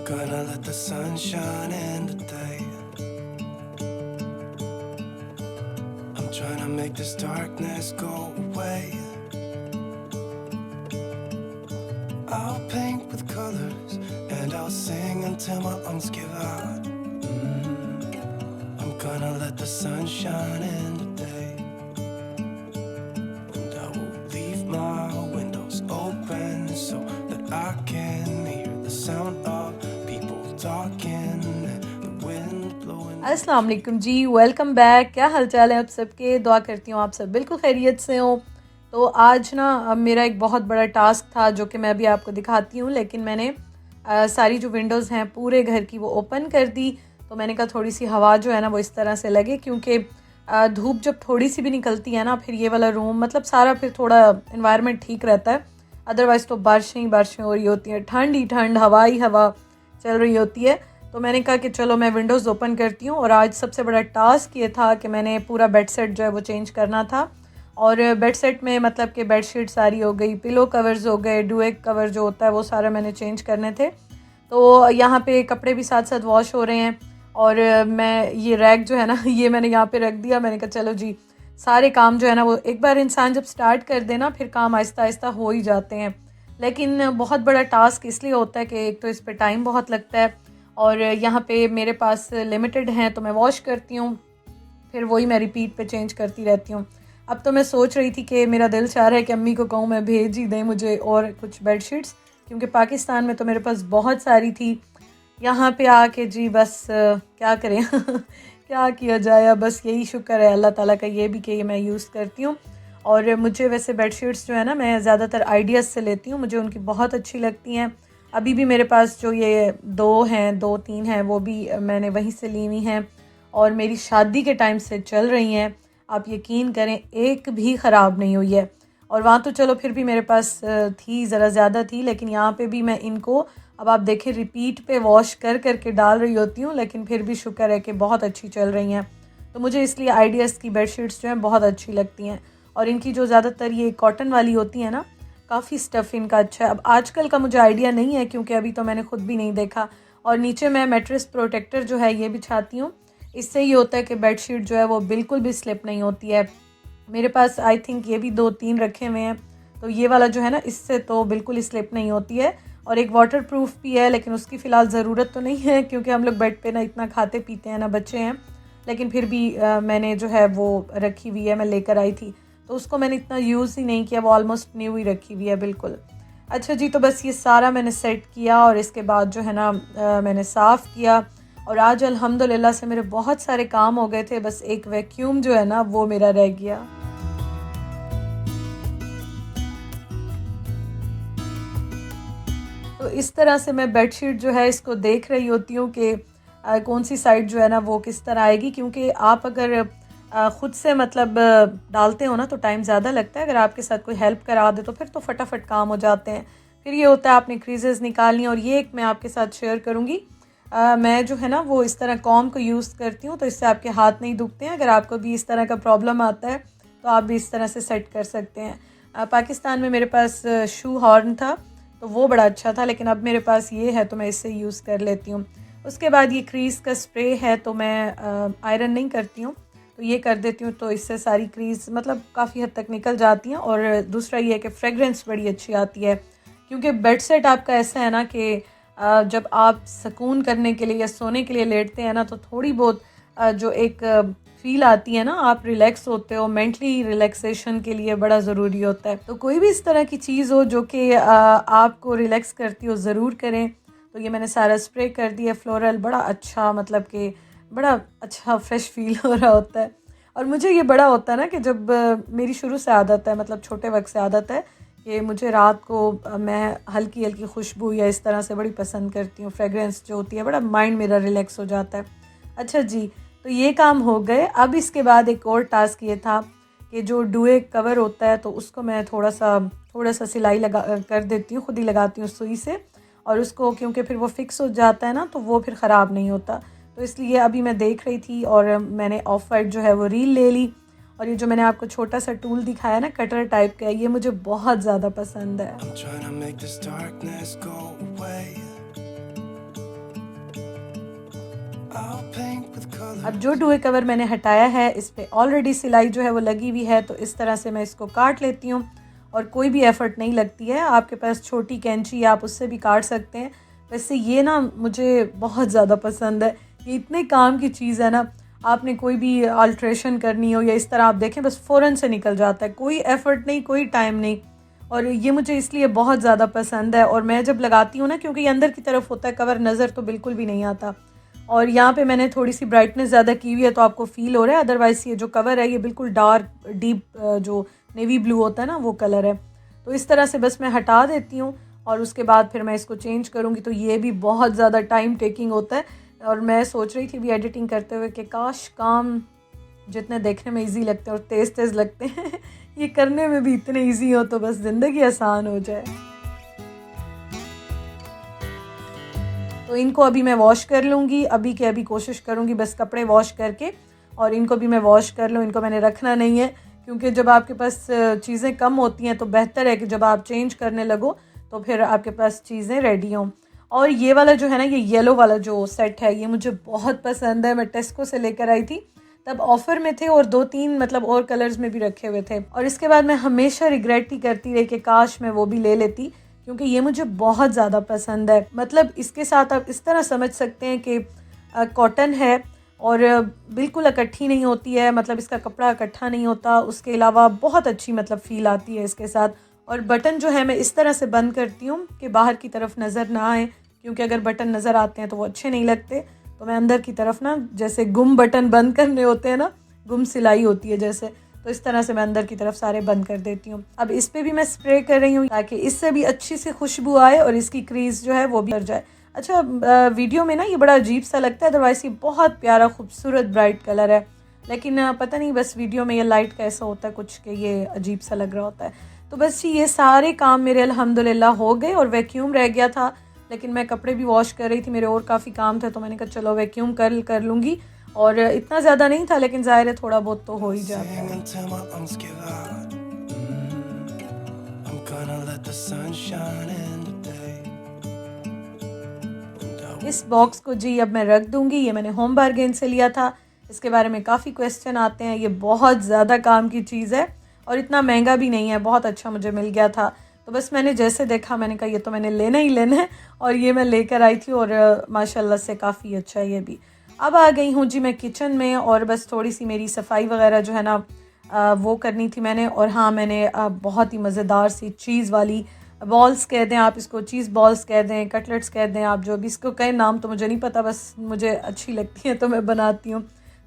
gonna let the sun shine in today. I'm trying to make this darkness go away. I'll paint with colors and I'll sing until my lungs give out. I'm gonna let the sun shine in today. And I will leave my windows open so that I can hear the sound of people talking and the wind blowing. अस्सलाम वालेकुम जी, welcome back. क्या हाल चाल है आप सबके? दुआ करती हूँ आप सब बिल्कुल खैरियत से हो। तो आज ना मेरा एक बहुत बड़ा टास्क था जो कि मैं अभी आपको दिखाती हूँ, लेकिन मैंने सारी जो विंडोज़ हैं पूरे घर की वो ओपन कर दी। तो मैंने कहा थोड़ी सी हवा जो है ना वो इस तरह से लगे, क्योंकि धूप जब थोड़ी सी भी निकलती है ना, फिर ये वाला रूम मतलब सारा फिर थोड़ा इन्वायरमेंट ठीक रहता है। अदरवाइज़ तो बारिशें ही बारिशें हो रही होती हैं, ठंड ही ठंड, हवा ही हवा चल रही होती है। तो मैंने कहा कि चलो मैं विंडोज़ ओपन करती हूँ। और आज सबसे बड़ा टास्क ये था कि मैंने पूरा बेड सेट जो है वो चेंज करना था। और बेड सेट में मतलब कि बेड शीट सारी हो गई, पिलो कवर्स हो गए, डुएट कवर जो होता है वो सारा मैंने चेंज करने थे। तो यहाँ पे कपड़े भी साथ साथ वॉश हो रहे हैं। और मैं ये रैक जो है ना ये मैंने यहाँ पे रख दिया। मैंने कहा चलो जी, सारे काम जो है ना वो एक बार इंसान जब स्टार्ट कर दे ना, फिर काम आहिस्ता आहिस्ता हो ही जाते हैं। लेकिन बहुत बड़ा टास्क इसलिए होता है कि एक तो इस पर टाइम बहुत लगता है, और यहाँ पे मेरे पास लिमिटेड हैं तो मैं वॉश करती हूँ, फिर वही मैं रिपीट पे चेंज करती रहती हूँ। अब तो मैं सोच रही थी कि मेरा दिल चाह रहा है कि अम्मी को कहूँ मैं भेज ही दें मुझे और कुछ बेडशीट्स, क्योंकि पाकिस्तान में तो मेरे पास बहुत सारी थी। यहाँ पे आके जी बस क्या करें क्या किया जाए। बस यही शुक्र है अल्लाह ताला का ये भी कि ये मैं यूज़ करती हूँ। और मुझे वैसे बेडशीट्स जो है ना मैं ज़्यादातर आइडियाज़ से लेती हूँ, मुझे उनकी बहुत अच्छी लगती हैं। अभी भी मेरे पास जो ये दो तीन हैं वो भी मैंने वहीं से ली हुई हैं, और मेरी शादी के टाइम से चल रही हैं। आप यकीन करें एक भी ख़राब नहीं हुई है। और वहाँ तो चलो फिर भी मेरे पास थी, ज़रा ज़्यादा थी, लेकिन यहाँ पे भी मैं इनको अब आप देखें रिपीट पे वॉश कर करके डाल रही होती हूँ, लेकिन फिर भी शुक्र है कि बहुत अच्छी चल रही हैं। तो मुझे इसलिए आइडियाज़ की बेडशीट्स जो हैं बहुत अच्छी लगती हैं। और इनकी जो ज़्यादातर ये कॉटन वाली होती हैं ना, काफ़ी स्टफ़ इनका अच्छा है। अब आजकल का मुझे आइडिया नहीं है क्योंकि अभी तो मैंने ख़ुद भी नहीं देखा। और नीचे मैं मैट्रेस प्रोटेक्टर जो है ये बिछाती हूँ। इससे ये होता है कि बेडशीट जो है वो बिल्कुल भी स्लिप नहीं होती है। मेरे पास आई थिंक ये भी 2-3 रखे हुए हैं। तो ये वाला जो है ना इससे तो बिल्कुल स्लिप नहीं होती है। और एक वाटर प्रूफ भी है, लेकिन उसकी फ़िलहाल ज़रूरत तो नहीं है क्योंकि हम लोग बेड पे ना इतना खाते पीते हैं ना बच्चे हैं। लेकिन फिर भी मैंने जो है वो रखी हुई है, मैं लेकर आई थी। तो उसको मैंने इतना यूज़ ही नहीं किया, वो ऑलमोस्ट न्यू ही रखी हुई है बिल्कुल। अच्छा जी, तो बस ये सारा मैंने सेट किया और इसके बाद जो है ना मैंने साफ़ किया। और आज अल्हम्दुलिल्लाह से मेरे बहुत सारे काम हो गए थे, बस एक वैक्यूम जो है ना वो मेरा रह गया। तो इस तरह से मैं बेडशीट जो है इसको देख रही होती हूँ कि कौन सी साइड जो है ना वो किस तरह आएगी, क्योंकि आप अगर ख़ुद से मतलब डालते हो ना तो टाइम ज़्यादा लगता है। अगर आपके साथ कोई हेल्प करा दे तो फिर तो फटाफट काम हो जाते हैं। फिर ये होता है आपने क्रीजेज़ निकालनी, और ये एक मैं आपके साथ शेयर करूँगी। मैं जो है ना वो इस तरह कॉम को यूज़ करती हूँ, तो इससे आपके हाथ नहीं दुखते हैं। अगर आपको भी इस तरह का प्रॉब्लम आता है तो आप भी इस तरह से सेट कर सकते हैं। पाकिस्तान में मेरे पास शू हॉर्न था तो वो बड़ा अच्छा था, लेकिन अब मेरे पास ये है तो मैं इससे यूज़ कर लेती हूँ। उसके बाद ये क्रीज़ का स्प्रे है, तो मैं आयरन नहीं करती हूँ, तो ये कर देती हूँ, तो इससे सारी क्रीज़ मतलब काफ़ी हद तक निकल जाती हैं। और दूसरा ये है कि फ्रेगरेंस बड़ी अच्छी आती है, क्योंकि बेड सेट आपका ऐसा है ना कि जब आप सुकून करने के लिए या सोने के लिए लेटते हैं ना, तो थोड़ी बहुत जो एक फ़ील आती है ना, आप रिलैक्स होते हो, मेंटली रिलैक्सेशन के लिए बड़ा ज़रूरी होता है। तो कोई भी इस तरह की चीज़ हो जो कि आपको रिलैक्स करती हो, ज़रूर करें। तो ये मैंने सारा स्प्रे कर दिया फ्लोरल, बड़ा अच्छा मतलब कि बड़ा अच्छा फ्रेश फ़ील हो रहा होता है। और मुझे ये बड़ा होता है ना कि जब मेरी शुरू से आदत है, मतलब छोटे वक्त से आदत है कि मुझे रात को मैं हल्की हल्की खुशबू या इस तरह से बड़ी पसंद करती हूँ। फ्रेगरेंस जो होती है, बड़ा माइंड मेरा रिलैक्स हो जाता है। अच्छा जी, तो ये काम हो गए। अब इसके बाद एक और टास्क ये था कि जो डुए कवर होता है तो उसको मैं थोड़ा सा सिलाई लगा कर देती हूँ, खुद ही लगाती हूँ सुई से। और उसको क्योंकि फिर वो फिक्स हो जाता है ना, तो वो फिर ख़राब नहीं होता। तो इसलिए अभी मैं देख रही थी और मैंने ऑफ वाइट जो है वो रील ले ली। और ये जो मैंने आपको छोटा सा टूल दिखाया ना, कटर टाइप का, ये मुझे बहुत ज़्यादा पसंद है। I'm trying to make this darkness go away. with color. अब जो डुए कवर मैंने हटाया है इस पर ऑलरेडी सिलाई जो है वो लगी हुई है, तो इस तरह से मैं इसको काट लेती हूँ और कोई भी एफ़र्ट नहीं लगती है। आपके पास छोटी कैंची आप उससे भी काट सकते हैं। वैसे ये ना मुझे बहुत ज़्यादा पसंद है, ये इतने काम की चीज़ है ना, आपने कोई भी अल्ट्रेशन करनी हो या इस तरह आप देखें बस फ़ौरन से निकल जाता है, कोई एफ़र्ट नहीं, कोई टाइम नहीं। और ये मुझे इसलिए बहुत ज़्यादा पसंद है। और मैं जब लगाती हूँ ना, क्योंकि ये अंदर की तरफ होता है कवर, नज़र तो बिल्कुल भी नहीं आता। और यहाँ पे मैंने थोड़ी सी ब्राइटनेस ज़्यादा की हुई है तो आपको फ़ील हो रहा है, अदरवाइज़ ये जो कवर है ये बिल्कुल डार्क डीप जो नेवी ब्लू होता है ना वो कलर है। तो इस तरह से बस मैं हटा देती हूँ और उसके बाद फिर मैं इसको चेंज करूँगी। तो ये भी बहुत ज़्यादा टाइम टेकिंग होता है। और मैं सोच रही थी अभी एडिटिंग करते हुए कि काश काम जितने देखने में इजी लगते हैं और तेज़ तेज़ लगते हैं ये करने में भी इतने इजी हो तो बस ज़िंदगी आसान हो जाए। तो इनको अभी मैं वॉश कर लूँगी, अभी के अभी कोशिश करूँगी बस कपड़े वॉश करके और इनको भी मैं वॉश कर लूँ। इनको मैंने रखना नहीं है, क्योंकि जब आपके पास चीज़ें कम होती हैं तो बेहतर है कि जब आप चेंज करने लगो तो फिर आपके पास चीज़ें रेडी हों। और ये वाला जो है ना, ये येलो वाला जो सेट है ये मुझे बहुत पसंद है। मैं टेस्को से लेकर आई थी, तब ऑफ़र में थे और 2-3 मतलब और कलर्स में भी रखे हुए थे। और इसके बाद मैं हमेशा रिग्रेट ही करती रही कि काश मैं वो भी ले लेती, क्योंकि ये मुझे बहुत ज़्यादा पसंद है। मतलब इसके साथ आप इस तरह समझ सकते हैं कि कॉटन है और बिल्कुल इकट्ठी नहीं होती है, मतलब इसका कपड़ा इकट्ठा नहीं होता। उसके अलावा बहुत अच्छी मतलब फ़ील आती है इसके साथ। और बटन जो है मैं इस तरह से बंद करती हूँ कि बाहर की तरफ नज़र ना आए, क्योंकि अगर बटन नज़र आते हैं तो वो अच्छे नहीं लगते। तो मैं अंदर की तरफ ना, जैसे गुम बटन बंद करने होते हैं ना, गुम सिलाई होती है जैसे, तो इस तरह से मैं अंदर की तरफ सारे बंद कर देती हूँ। अब इस पर भी मैं स्प्रे कर रही हूँ ताकि इससे भी अच्छी सी खुशबू आए और इसकी क्रीज जो है वो भी कर जाए। अच्छा, वीडियो में ना ये बड़ा अजीब सा लगता है, अदरवाइज़ ये बहुत प्यारा खूबसूरत ब्राइट कलर है, लेकिन पता नहीं बस वीडियो में ये लाइट का ऐसा होता है कुछ कि ये अजीब सा लग रहा होता है। तो बस ये सारे काम मेरे अल्हम्दुलिल्लाह हो गए और वैक्यूम रह गया था, लेकिन मैं कपड़े भी वॉश कर रही थी, मेरे और काफ़ी काम थे तो मैंने कहा चलो वैक्यूम कर लूँगी। और इतना ज़्यादा नहीं था, लेकिन ज़ाहिर है थोड़ा बहुत तो हो ही जाता है। Sing until my lungs give out. I'm gonna let the sun shine in today. And I इस बॉक्स को जी अब मैं रख दूँगी, ये मैंने होम बारगेन से लिया था। इसके बारे में काफ़ी क्वेश्चन आते हैं, ये बहुत ज़्यादा काम की चीज़ है और इतना महंगा भी नहीं है, बहुत अच्छा मुझे मिल गया था। तो बस मैंने जैसे देखा मैंने कहा ये तो मैंने लेना ही लेना है, और ये मैं लेकर आई थी और माशाल्लाह से काफ़ी अच्छा है ये भी। अब आ गई हूँ जी मैं किचन में और बस थोड़ी सी मेरी सफाई वगैरह जो है ना वो करनी थी मैंने। और हाँ, मैंने बहुत ही मज़ेदार सी चीज़ वाली बॉल्स कह दें आप इसको, चीज़ बॉल्स कह दें, कटलेट्स कह दें, आप जो भी इसको कहें, नाम तो मुझे नहीं पता, बस मुझे अच्छी लगती है तो मैं बनाती हूँ।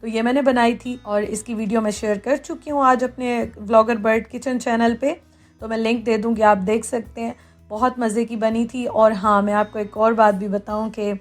तो ये मैंने बनाई थी और इसकी वीडियो मैं शेयर कर चुकी हूँ आज अपने व्लॉगर बर्ड किचन चैनल पे, तो मैं लिंक दे दूँगी, आप देख सकते हैं। बहुत मज़े की बनी थी। और हाँ, मैं आपको एक और बात भी बताऊँ कि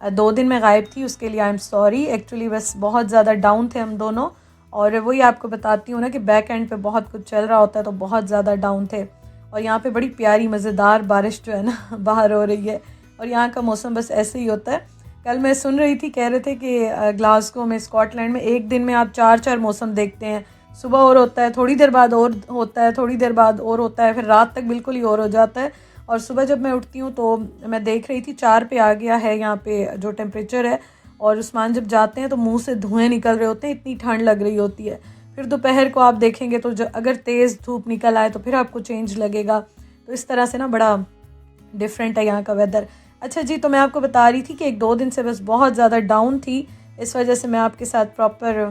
2 दिन मैं गायब थी, उसके लिए आई एम सॉरी। एक्चुअली बस बहुत ज़्यादा डाउन थे हम दोनों, और वही आपको बताती हूँ ना कि बैक एंड पे बहुत कुछ चल रहा होता है तो बहुत ज़्यादा डाउन थे। और यहाँ पे बड़ी प्यारी मज़ेदार बारिश जो है ना बाहर हो रही है, और यहाँ का मौसम बस ऐसे ही होता है। कल मैं सुन रही थी, कह रहे थे कि ग्लासगो में, स्कॉटलैंड में एक दिन में आप 4-4 मौसम देखते हैं। सुबह और होता है, थोड़ी देर बाद और होता है, थोड़ी देर बाद और होता है, फिर रात तक बिल्कुल ही और हो जाता है। और सुबह जब मैं उठती हूँ तो मैं देख रही थी 4 पे आ गया है यहाँ पे जो टेम्परेचर है, और उस्मान जब जाते हैं तो मुंह से धुएं निकल रहे होते हैं, इतनी ठंड लग रही होती है। फिर दोपहर को आप देखेंगे तो अगर तेज़ धूप निकल आए तो फिर आपको चेंज लगेगा। तो इस तरह से ना बड़ा डिफरेंट है यहाँ का वेदर। अच्छा जी, तो मैं आपको बता रही थी कि 1-2 दिन से बस बहुत ज़्यादा डाउन थी, इस वजह से मैं आपके साथ प्रॉपर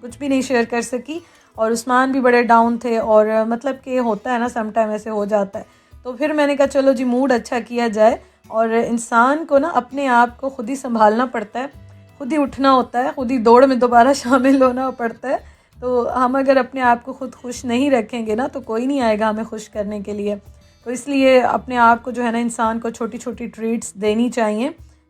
कुछ भी नहीं शेयर कर सकी, और उस्मान भी बड़े डाउन थे, और मतलब कि होता है ना समटाइम ऐसे हो जाता है। तो फिर मैंने कहा चलो जी मूड अच्छा किया जाए, और इंसान को ना अपने आप को खुद ही संभालना पड़ता है, खुद ही उठना होता है, खुद ही दौड़ में दोबारा शामिल होना पड़ता है। तो हम अगर अपने आप को खुद खुश नहीं रखेंगे ना तो कोई नहीं आएगा हमें खुश करने के लिए। तो इसलिए अपने आप को जो है ना, इंसान को छोटी छोटी ट्रीट्स देनी चाहिए,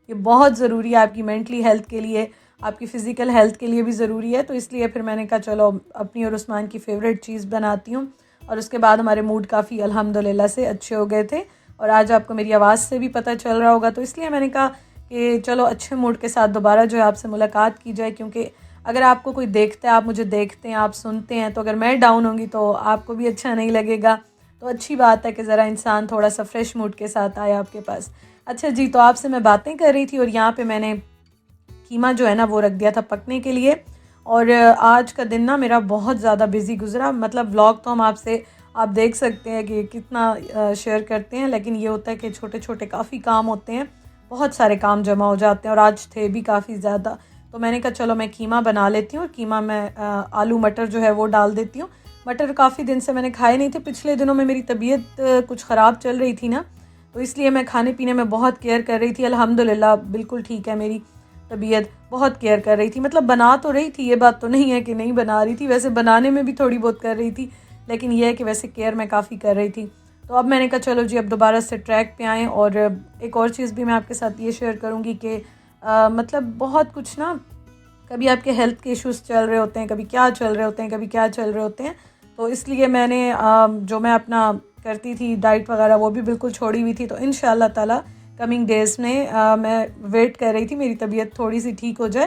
ये बहुत ज़रूरी है आपकी मेंटली हेल्थ के लिए, आपकी फ़िज़िकल हेल्थ के लिए भी ज़रूरी है। तो इसलिए फिर मैंने कहा चलो अपनी और उस्मान की फ़ेवरेट चीज़ बनाती हूँ, और उसके बाद हमारे मूड काफ़ी अल्हम्दुलिल्लाह से अच्छे हो गए थे। और आज आपको मेरी आवाज़ से भी पता चल रहा होगा, तो इसलिए मैंने कहा कि चलो अच्छे मूड के साथ दोबारा जो है आपसे मुलाकात की जाए, क्योंकि अगर आपको कोई देखता है, आप मुझे देखते हैं, आप सुनते हैं, तो अगर मैं डाउन होंगी तो आपको भी अच्छा नहीं लगेगा। तो अच्छी बात है कि ज़रा इंसान थोड़ा सा फ्रेश मूड के साथ आए आपके पास। अच्छा जी, तो आपसे मैं बातें कर रही थी और यहाँ पे मैंने कीमा जो है ना वो रख दिया था पकने के लिए। और आज का दिन ना मेरा बहुत ज़्यादा बिज़ी गुजरा। मतलब व्लॉग तो हम आपसे आप देख सकते हैं कि कितना शेयर करते हैं, लेकिन ये होता है कि छोटे छोटे काफ़ी काम होते हैं, बहुत सारे काम जमा हो जाते हैं और आज थे भी काफ़ी ज़्यादा। तो मैंने कहा चलो मैं कीमा बना लेती हूँ और कीमा में आलू मटर जो है वो डाल देती हूँ। मटर काफ़ी दिन से मैंने खाए नहीं थे, पिछले दिनों में मेरी तबीयत कुछ ख़राब चल रही थी ना, तो इसलिए मैं खाने पीने में बहुत केयर कर रही थी। अल्हम्दुलिल्लाह बिल्कुल ठीक है मेरी तबीयत, बहुत केयर कर रही थी। मतलब बना तो रही थी, ये बात तो नहीं है कि नहीं बना रही थी, वैसे बनाने में भी थोड़ी बहुत कर रही थी, लेकिन यह है कि वैसे केयर मैं काफ़ी कर रही थी। तो अब मैंने कहा चलो जी अब दोबारा से ट्रैक पे आएँ। और एक और चीज़ भी मैं आपके साथ ये शेयर करूँगी कि मतलब बहुत कुछ ना, कभी आपके हेल्थ के इश्यूज़ चल रहे होते हैं, कभी क्या चल रहे होते हैं, कभी क्या चल रहे होते हैं। तो इसलिए मैंने जो मैं अपना करती थी डाइट वगैरह वो भी बिल्कुल छोड़ी हुई थी। तो इंशाअल्लाह ताला कमिंग डेज़ में मैं वेट कर रही थी मेरी तबीयत थोड़ी सी ठीक हो जाए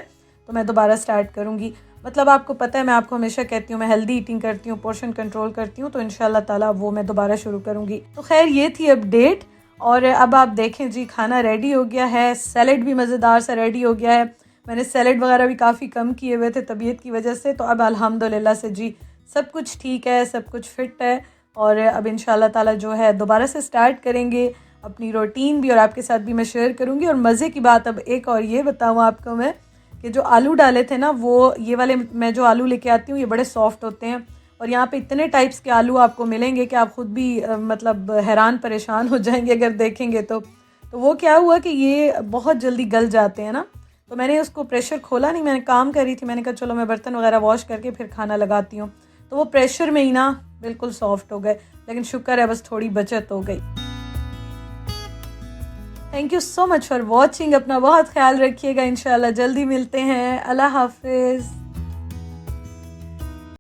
तो मैं दोबारा स्टार्ट करूँगी। मतलब आपको पता है मैं आपको हमेशा कहती हूँ मैं हेल्दी ईटिंग करती हूँ, पोर्शन कंट्रोल करती हूँ, तो इंशाअल्लाह ताला वो मैं दोबारा शुरू करूँगी। तो खैर ये थी अपडेट। और अब आप देखें जी खाना रेडी हो गया है, सैलेड भी मज़ेदार सा रेडी हो गया है। मैंने सैलेड वगैरह भी काफ़ी कम किए हुए थे तबीयत की वजह से, तो अब अल्हम्दुलिल्लाह से जी सब कुछ ठीक है, सब कुछ फ़िट है। और अब इंशाअल्लाह ताला जो है दोबारा से स्टार्ट करेंगे अपनी रूटीन भी, और आपके साथ भी मैं शेयर करूँगी। और मज़े की बात अब एक और ये बताऊँ आपको मैं कि जो आलू डाले थे ना वो ये वाले मैं जो आलू लेके आती हूँ ये बड़े सॉफ्ट होते हैं, और यहाँ पे इतने टाइप्स के आलू आपको मिलेंगे कि आप ख़ुद भी मतलब हैरान परेशान हो जाएंगे अगर देखेंगे तो। वो क्या हुआ कि ये बहुत जल्दी गल जाते हैं ना, तो मैंने उसको प्रेशर खोला नहीं, मैंने काम कर रही थी, मैंने कहा चलो मैं बर्तन वगैरह वॉश करके फिर खाना लगाती हूँ। तो वो प्रेशर में ही ना बिल्कुल सॉफ्ट हो गए, लेकिन शुक्र है बस थोड़ी बचत हो गई। Thank you so much for watching. अपना बहुत ख्याल रखिएगा, इंशाल्लाह जल्दी मिलते हैं। अल्लाह हाफिज़।